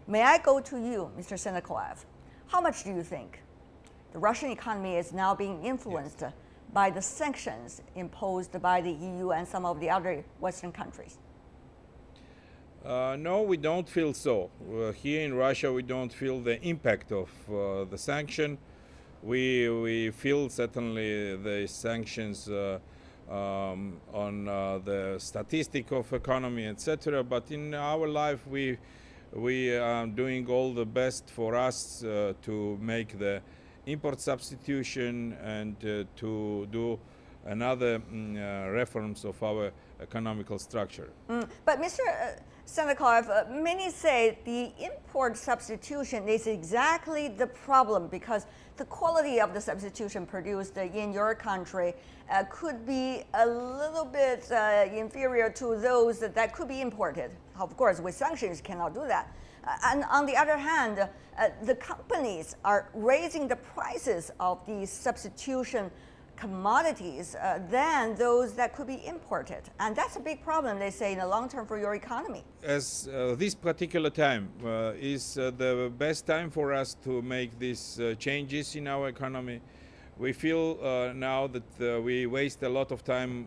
May I go to you, Mr. Sanakoev? How much do you think the Russian economy is now being influenced by the sanctions imposed by the EU and some of the other Western countries? No, we don't feel so. Here in Russia, we don't feel the impact of the sanction. We feel certainly the sanctions on the statistic of economy, etc. But in our life, we are doing all the best for us to make the import substitution and to do another reforms of our economical structure. But Mr. Sanakoev, many say the import substitution is exactly the problem because the quality of the substitution produced in your country could be a little bit inferior to those that could be imported. Of course, with sanctions, you cannot do that. And on the other hand, the companies are raising the prices of these substitution commodities than those that could be imported. And that's a big problem, they say, in the long term for your economy. As this particular time is the best time for us to make these changes in our economy. We feel now that we waste a lot of time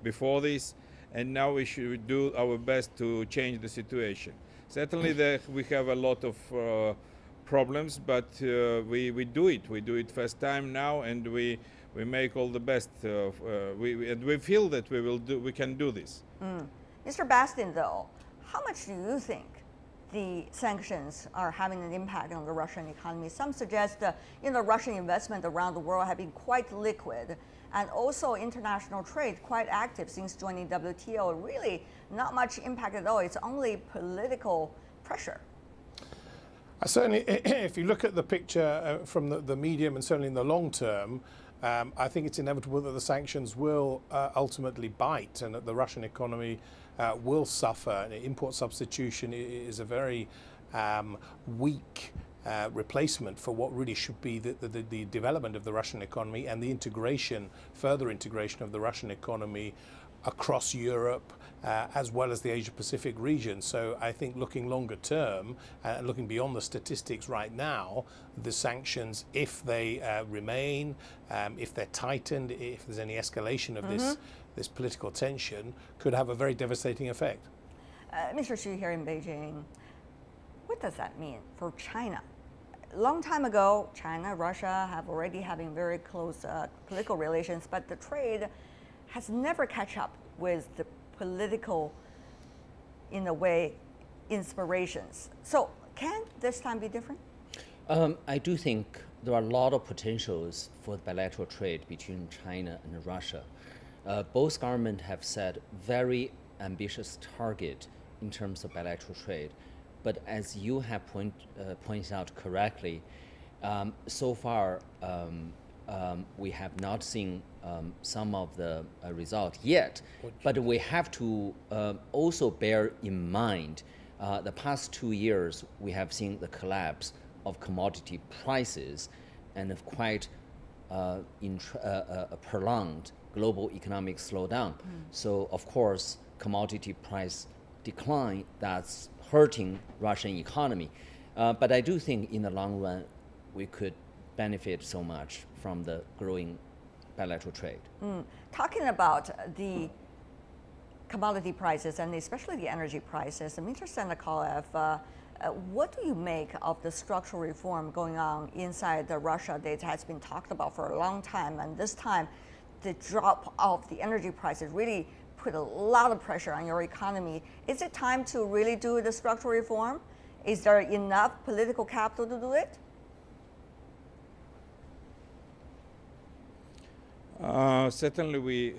before this, and now we should do our best to change the situation. Certainly we have a lot of problems, but we do it. We do it first time now, and we make all the best. And we feel that we can do this. Mr. Bastin, though, how much do you think the sanctions are having an impact on the Russian economy? Some suggest Russian investment around the world have been quite liquid, and also international trade quite active since joining WTO. Really not much impact at all. It's only political pressure. Certainly, if you look at the picture from the medium and certainly in the long term, I think it's inevitable that the sanctions will ultimately bite and that the Russian economy will suffer. Import substitution is a very weak replacement for what really should be the development of the Russian economy and the integration, further integration of the Russian economy across Europe as well as the Asia-Pacific region. So I think looking longer term, looking beyond the statistics right now, the sanctions, if they remain, if they're tightened, if there's any escalation of this political tension, could have a very devastating effect. Mr. Xu, here in Beijing, what does that mean for China? A long time ago, China, Russia have already having very close political relations, but the trade has never catch up with the political, in a way, inspirations. So can this time be different? I do think there are a lot of potentials for bilateral trade between China and Russia. Both governments have set very ambitious target in terms of bilateral trade. But as you have pointed out correctly, so far we have not seen some of the result yet. But we have to also bear in mind the past 2 years we have seen the collapse of commodity prices and of quite a prolonged global economic slowdown. So of course commodity price decline, that's hurting Russian economy. But I do think in the long run, we could benefit so much from the growing bilateral trade. Talking about the commodity prices and especially the energy prices, Mr. Sanakoev, what do you make of the structural reform going on inside Russia that has been talked about for a long time, and this time the drop of the energy prices really put a lot of pressure on your economy? Is it time to really do the structural reform? Is there enough political capital to do it? Certainly we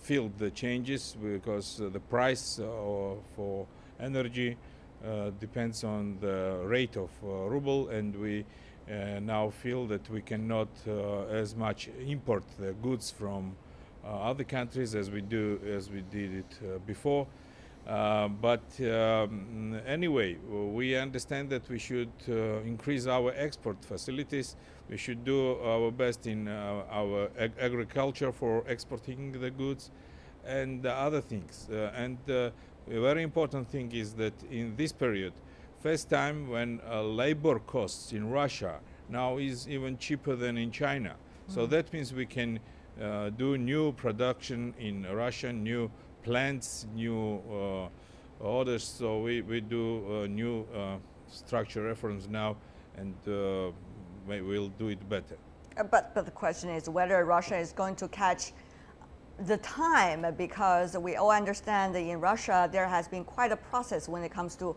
feel the changes because the price for energy depends on the rate of ruble, and we now feel that we cannot as much import the goods from other countries as we did it before. But anyway, we understand that we should increase our export facilities. We should do our best in our agriculture for exporting the goods and other things. And a very important thing is that in this period, first time when labor costs in Russia now is even cheaper than in China. So that means we can do new production in Russia, new plants, new orders. So we do new structure reforms now, and we'll do it better. But the question is whether Russia is going to catch the time, because we all understand that in Russia there has been quite a process when it comes to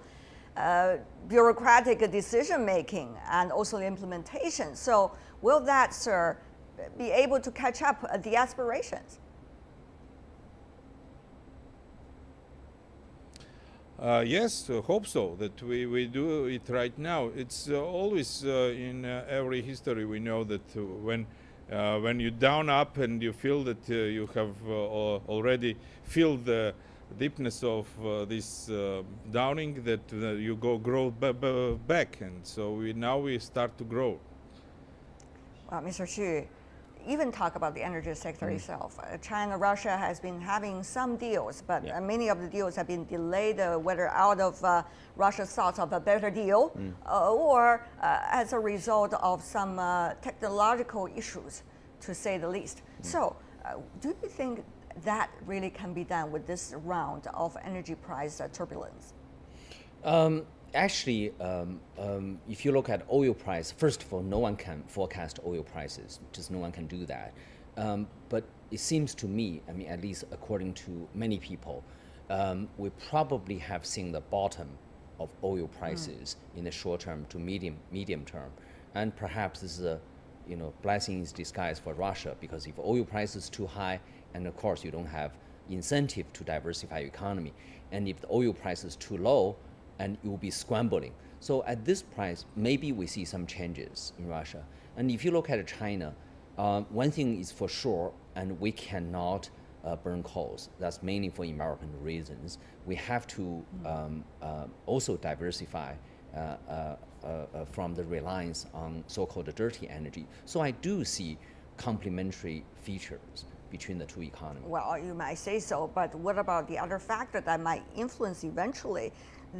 bureaucratic decision making and also the implementation. So will that, sir, be able to catch up the aspirations? Yes, hope so, that we do it right now. It's always in every history we know that when you down up and you feel that you have already feel the deepness of this downing, that you grow back, and so now we start to grow. Well, Mr. Xu, even talk about the energy sector itself. China, Russia has been having some deals, but many of the deals have been delayed, whether out of Russia's thoughts of a better deal or as a result of some technological issues, to say the least. So do you think that really can be done with this round of energy price turbulence? Actually, if you look at oil price, first of all, no one can forecast oil prices, just no one can do that. But it seems to me, I mean, at least according to many people, we probably have seen the bottom of oil prices in the short term to medium term. And perhaps this is a blessing in disguise for Russia, because if oil price is too high, and of course you don't have incentive to diversify your economy, and if the oil price is too low, and it will be scrambling. So at this price, maybe we see some changes in Russia. And if you look at China, one thing is for sure, and we cannot burn coals. That's mainly for American reasons. We have to also diversify from the reliance on so-called dirty energy. So I do see complementary features between the two economies. Well, you might say so, but what about the other factor that might influence eventually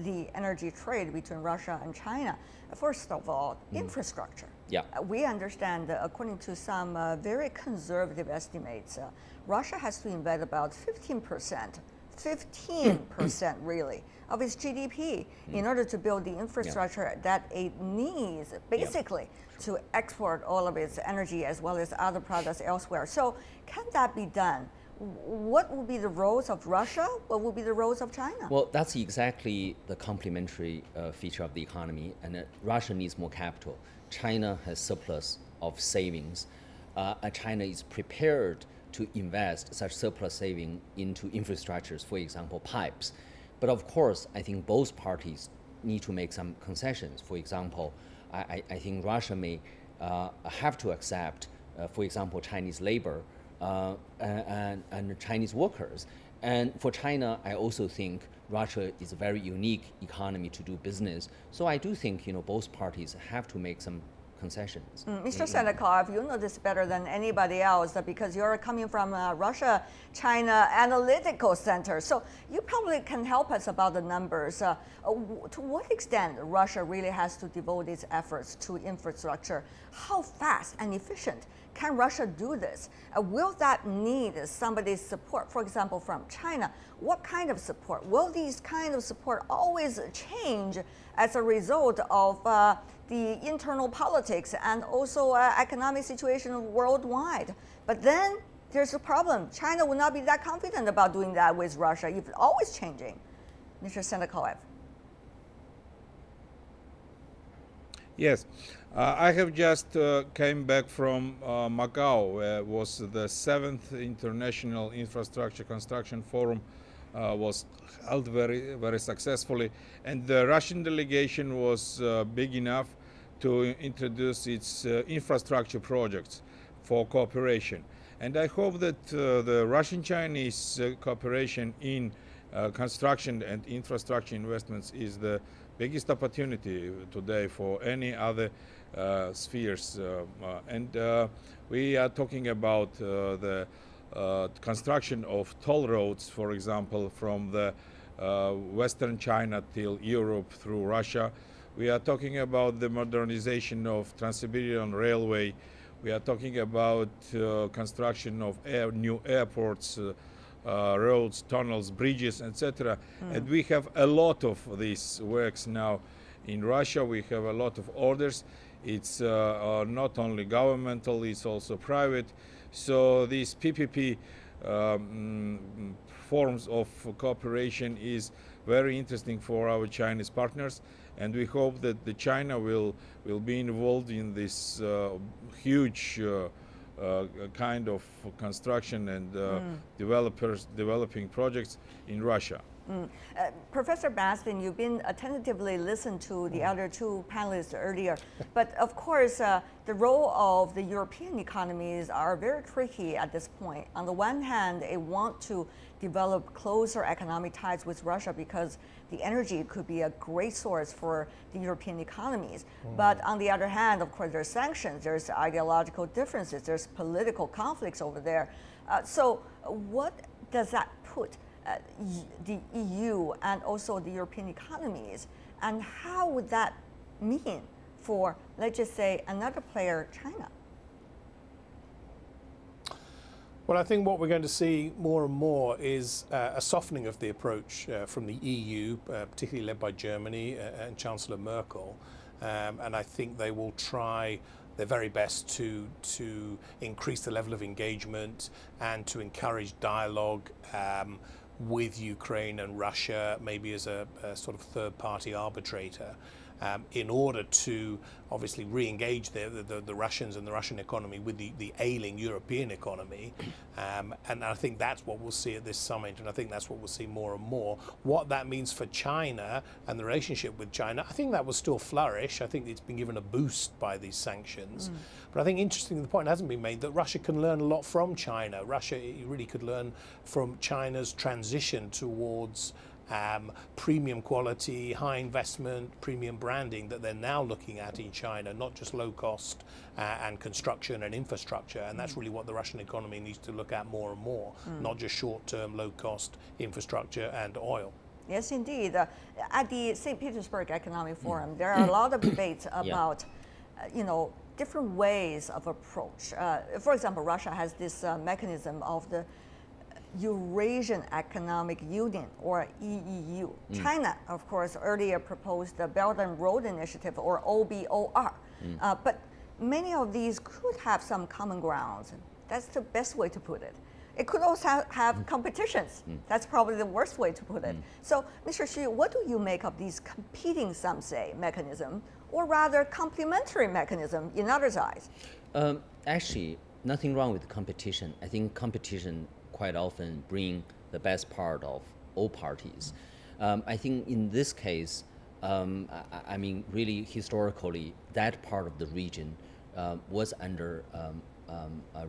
the energy trade between Russia and China? First of all, infrastructure. Yeah. We understand that according to some very conservative estimates, Russia has to invest about 15% really, of its GDP in order to build the infrastructure that it needs, basically, to export all of its energy as well as other products elsewhere. So can that be done? What will be the roles of Russia? What will be the roles of China? Well, that's exactly the complementary feature of the economy, and Russia needs more capital. China has surplus of savings. China is prepared to invest such surplus saving into infrastructures, for example, pipes. But of course, I think both parties need to make some concessions. For example, I think Russia may have to accept, for example, Chinese labor and Chinese workers. And for China, I also think Russia is a very unique economy to do business. So I do think both parties have to make some concessions. Mr. Sanakoev, you know this better than anybody else because you're coming from Russia-China Analytical Center. So you probably can help us about the numbers. To what extent Russia really has to devote its efforts to infrastructure? How fast and efficient can Russia do this? Will that need somebody's support, for example, from China? What kind of support? Will these kind of support always change as a result of the internal politics and also economic situation worldwide? But then there's a problem. China will not be that confident about doing that with Russia if it's always changing. Mr. Sanakoev. Yes, I have just came back from Macau, where it was the 7th International Infrastructure Construction Forum was held very successfully, and the Russian delegation was big enough to introduce its infrastructure projects for cooperation. And I hope that the Russian-Chinese cooperation in construction and infrastructure investments is the biggest opportunity today for any other spheres. We are talking about the construction of toll roads, for example, from the Western China till Europe through Russia. We are talking about the modernization of Trans-Siberian Railway. We are talking about construction of new airports, roads, tunnels, bridges, etc. And we have a lot of these works now in Russia. We have a lot of orders. It's not only governmental, it's also private. So these PPP forms of cooperation is very interesting for our Chinese partners, and we hope that the China will be involved in this huge kind of construction and developing projects in Russia. Professor Bastin, you've been attentively listened to the other two panelists earlier, but of course the role of the European economies are very tricky at this point. On the one hand, they want to develop closer economic ties with Russia because the energy could be a great source for the European economies. But on the other hand, of course, there's sanctions, there's ideological differences, there's political conflicts over there. So what does that put the EU and also the European economies, and how would that mean for, let's just say, another player, China? Well, I think what we're going to see more and more is a softening of the approach from the EU, particularly led by Germany and Chancellor Merkel. And I think they will try their very best to increase the level of engagement and to encourage dialogue with Ukraine and Russia, maybe as a sort of third-party arbitrator, in order to obviously re-engage the Russians and the Russian economy with the ailing European economy. And I think that's what we'll see at this summit, and I think that's what we'll see more and more. What that means for China and the relationship with China, I think that will still flourish. I think it's been given a boost by these sanctions. But I think interestingly, the point hasn't been made that Russia can learn a lot from China. Russia really could learn from China's transition towards premium quality, high investment, premium branding that they're now looking at in China, not just low cost and construction and infrastructure. And that's really what the Russian economy needs to look at more and more, not just short-term, low-cost infrastructure and oil. Yes, indeed. At the St. Petersburg Economic Forum, there are a lot of debates about, different ways of approach. For example, Russia has this mechanism of the Eurasian Economic Union, or EEU. China, of course, earlier proposed the Belt and Road Initiative, or OBOR. But many of these could have some common grounds. That's the best way to put it. It could also have competitions. That's probably the worst way to put it. So, Mr. Xu, what do you make of these competing, some say, mechanism, or rather complementary mechanism in others' eyes? Actually, nothing wrong with competition. I think competition quite often bring the best part of all parties. I think in this case, I mean, really historically, that part of the region was under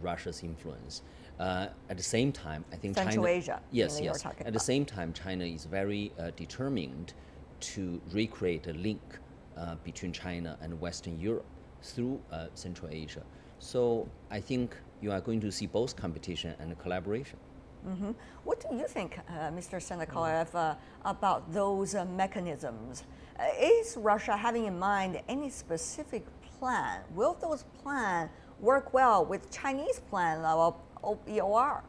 Russia's influence. At the same time, I think Central China, Asia. yes. At the same time, China is very determined to recreate a link between China and Western Europe through Central Asia. So I think you are going to see both competition and collaboration. What do you think, Mr. Sanakoev, about those mechanisms? Is Russia having in mind any specific plan? Will those plans work well with Chinese plan of OBOR?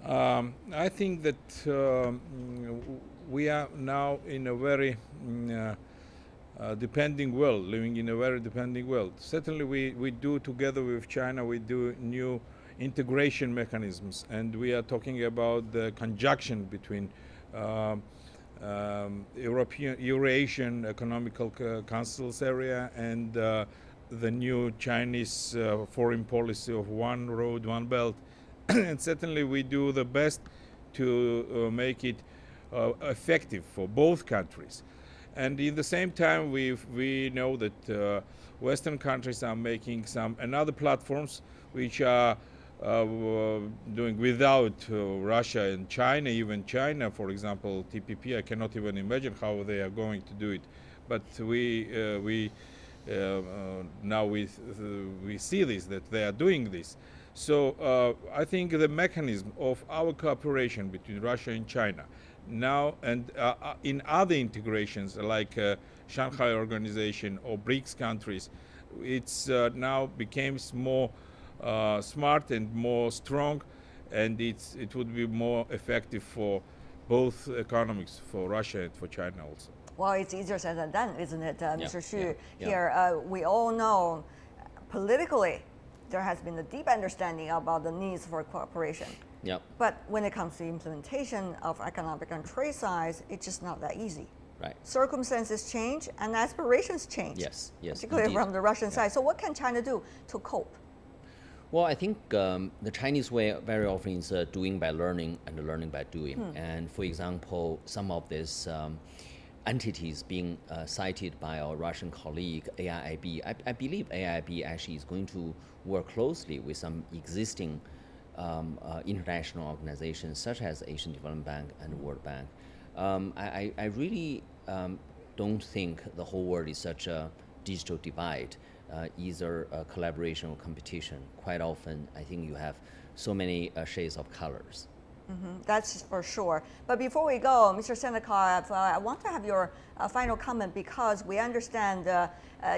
I think that we are now in a very depending world, living in a very depending world. Certainly we do, together with China, we do new integration mechanisms, and we are talking about the conjunction between Eurasian Economical Councils area and the new Chinese foreign policy of one road, one belt. And certainly we do the best to make it effective for both countries. And in the same time, we know that Western countries are making some another platforms which are doing without Russia and China. Even China, for example, TPP, I cannot even imagine how they are going to do it. But now we see this, that they are doing this. So I think the mechanism of our cooperation between Russia and China now and in other integrations like Shanghai Organization or BRICS countries, it's now becomes more smart and more strong, and it would be more effective for both economies, for Russia and for China also. Well, it's easier said than done, isn't it, Mr. Xu? Yeah. Here, we all know politically there has been a deep understanding about the needs for cooperation. Yep. But when it comes to implementation of economic and trade sides, it's just not that easy. Right. Circumstances change and aspirations change. Yes, Particularly indeed. from the Russian side. So what can China do to cope? Well, I think the Chinese way very often is doing by learning and learning by doing. And for example, some of these entities being cited by our Russian colleague, AIIB, I believe AIIB actually is going to work closely with some existing international organizations such as Asian Development Bank and World Bank. I really don't think the whole world is such a digital divide, either collaboration or competition. Quite often, I think you have so many shades of colors. That's for sure. But before we go, Mr. Sanakoev, I want to have your final comment, because we understand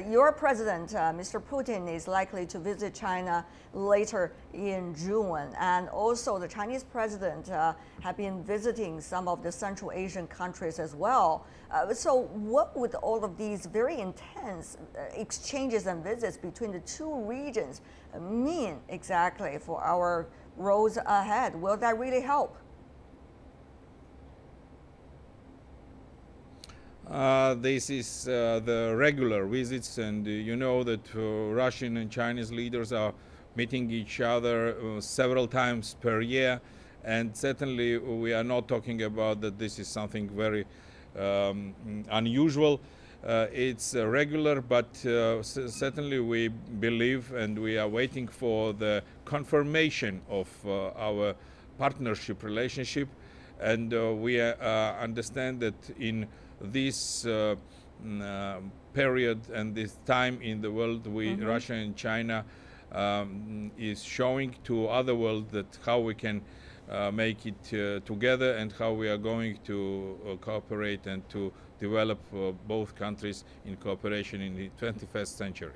your president, Mr. Putin, is likely to visit China later in June. And also the Chinese president have been visiting some of the Central Asian countries as well. So what would all of these very intense exchanges and visits between the two regions mean exactly for our roads ahead? Will that really help? This is the regular visits, and you know that Russian and Chinese leaders are meeting each other several times per year, and certainly we are not talking about that this is something very unusual. It's regular, but certainly we believe and we are waiting for the confirmation of our partnership relationship, and we understand that in this period and this time in the world, Russia and China is showing to other world that how we can make it together and how we are going to cooperate and to develop both countries in cooperation in the 21st century.